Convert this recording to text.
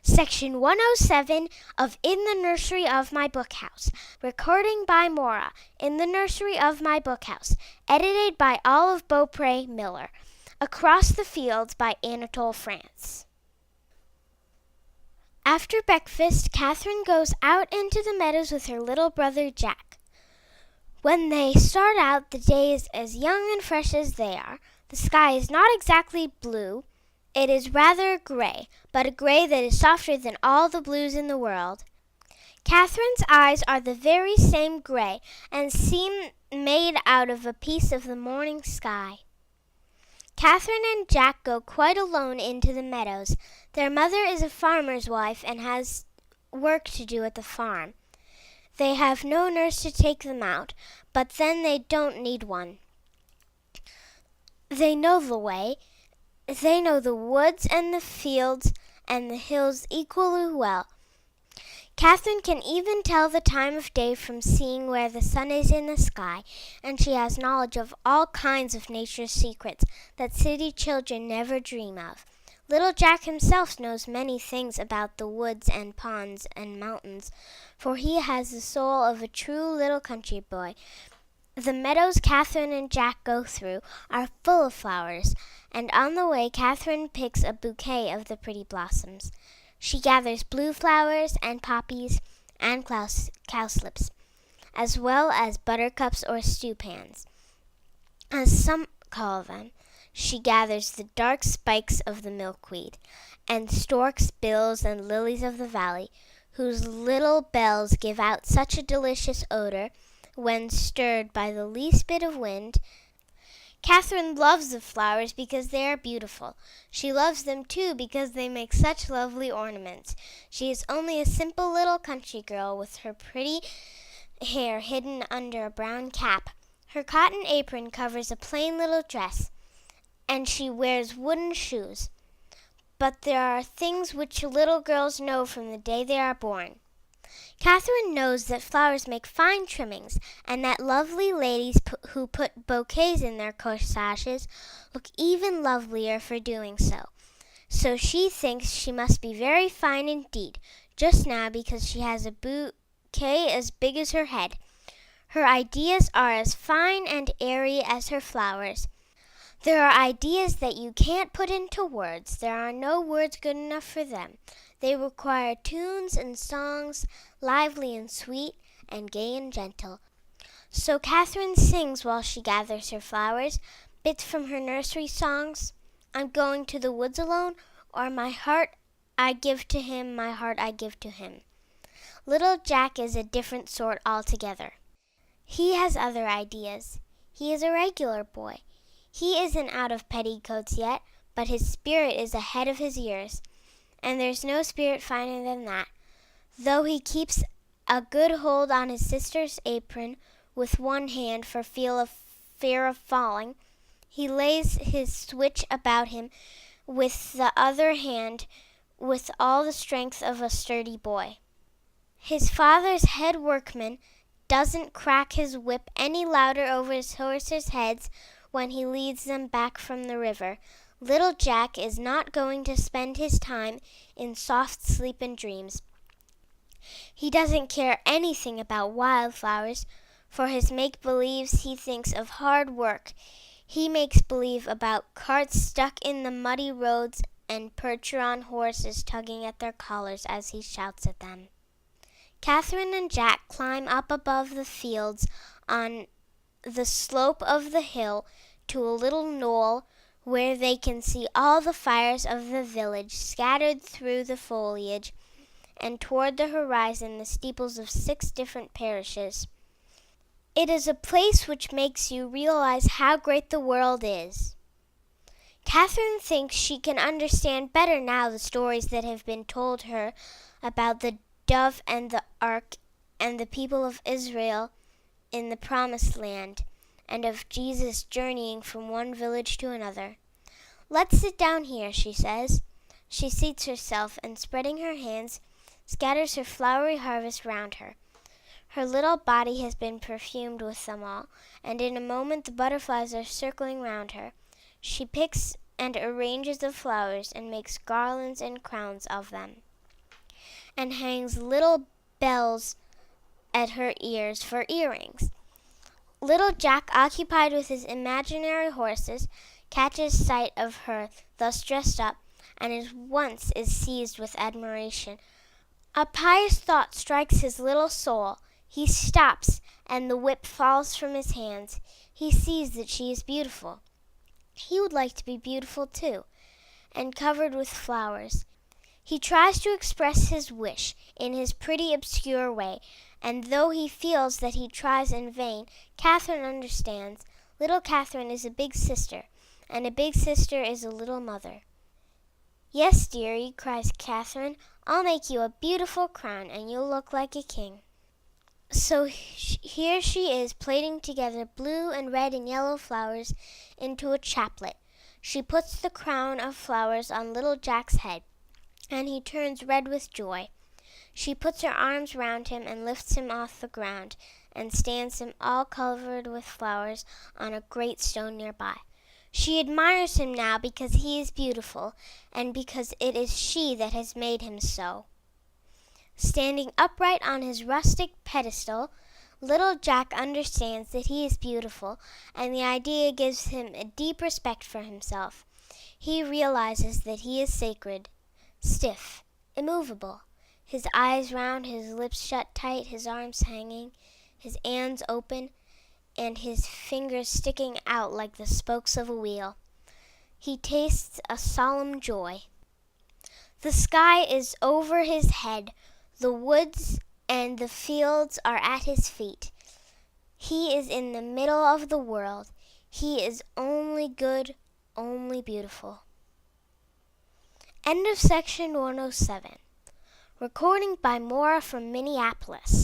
Section 107 of In the Nursery of My Bookhouse. Recording by Maura. In the Nursery of My Bookhouse. Edited by Olive Beaupre Miller. Across the Fields by Anatole France. After breakfast, Catherine goes out into the meadows with her little brother Jack. When they start out, the day is as young and fresh as they are. The sky is not exactly blue. It is rather gray, but a gray that is softer than all the blues in the world. Catherine's eyes are the very same gray and seem made out of a piece of the morning sky. Catherine and Jack go quite alone into the meadows. Their mother is a farmer's wife and has work to do at the farm. They have no nurse to take them out, but then they don't need one. They know the way. They know the woods and the fields and the hills equally well. Catherine can even tell the time of day from seeing where the sun is in the sky, and she has knowledge of all kinds of nature's secrets that city children never dream of. Little Jack himself knows many things about the woods and ponds and mountains, for he has the soul of a true little country boy. The meadows Catherine and Jack go through are full of flowers, and on the way Catherine picks a bouquet of the pretty blossoms. She gathers blue flowers and poppies and cowslips, as well as buttercups or stewpans, as some call them. She gathers the dark spikes of the milkweed, and storks' bills and lilies of the valley, whose little bells give out such a delicious odor when stirred by the least bit of wind. Catherine loves the flowers because they are beautiful. She loves them, too, because they make such lovely ornaments. She is only a simple little country girl with her pretty hair hidden under a brown cap. Her cotton apron covers a plain little dress, and she wears wooden shoes. But there are things which little girls know from the day they are born. Catherine knows that flowers make fine trimmings, and that lovely ladies who put bouquets in their corsages look even lovelier for doing so. So she thinks she must be very fine indeed, just now because she has a bouquet as big as her head. Her ideas are as fine and airy as her flowers. There are ideas that you can't put into words. There are no words good enough for them. They require tunes and songs, lively and sweet, and gay and gentle. So Catherine sings while she gathers her flowers, bits from her nursery songs, I'm going to the woods alone, or my heart I give to him, my heart I give to him. Little Jack is a different sort altogether. He has other ideas. He is a regular boy. He isn't out of petticoats yet, but his spirit is ahead of his years. And there's no spirit finer than that. Though he keeps a good hold on his sister's apron with one hand for fear of falling, he lays his switch about him with the other hand with all the strength of a sturdy boy. His father's head workman doesn't crack his whip any louder over his horses' heads when he leads them back from the river. Little Jack is not going to spend his time in soft sleep and dreams. He doesn't care anything about wildflowers. For his make-believes, he thinks of hard work. He makes believe about carts stuck in the muddy roads and Percheron horses tugging at their collars as he shouts at them. Catherine and Jack climb up above the fields on the slope of the hill to a little knoll where they can see all the fires of the village scattered through the foliage, and toward the horizon the steeples of 6 different parishes. It is a place which makes you realize how great the world is. Catherine thinks she can understand better now the stories that have been told her about the dove and the ark and the people of Israel in the Promised Land, and of Jesus journeying from one village to another. Let's sit down here, she says. She seats herself and, spreading her hands, scatters her flowery harvest round her. Her little body has been perfumed with them all, and in a moment the butterflies are circling round her. She picks and arranges the flowers and makes garlands and crowns of them. and hangs little bells at her ears for earrings. Little Jack, occupied with his imaginary horses, catches sight of her thus dressed up, and at once is seized with admiration. A pious thought strikes his little soul. He stops, and the whip falls from his hands. He sees that she is beautiful. He would like to be beautiful too, and covered with flowers. He tries to express his wish in his pretty, obscure way, and though he feels that he tries in vain, Catherine understands. Little Catherine is a big sister, and a big sister is a little mother. "Yes, dearie," cries Catherine, "I'll make you a beautiful crown, and you'll look like a king." So here she is plaiting together blue and red and yellow flowers into a chaplet. She puts the crown of flowers on little Jack's head, and he turns red with joy. She puts her arms round him and lifts him off the ground, and stands him all covered with flowers on a great stone near by. She admires him now because he is beautiful, and because it is she that has made him so. Standing upright on his rustic pedestal, little Jack understands that he is beautiful, and the idea gives him a deep respect for himself. He realizes that he is sacred, stiff, immovable, his eyes round, his lips shut tight, his arms hanging, his hands open, and his fingers sticking out like the spokes of a wheel. He tastes a solemn joy. The sky is over his head. The woods and the fields are at his feet. He is in the middle of the world. He is only good, only beautiful. End of section 107. Recording by Maura from Minneapolis.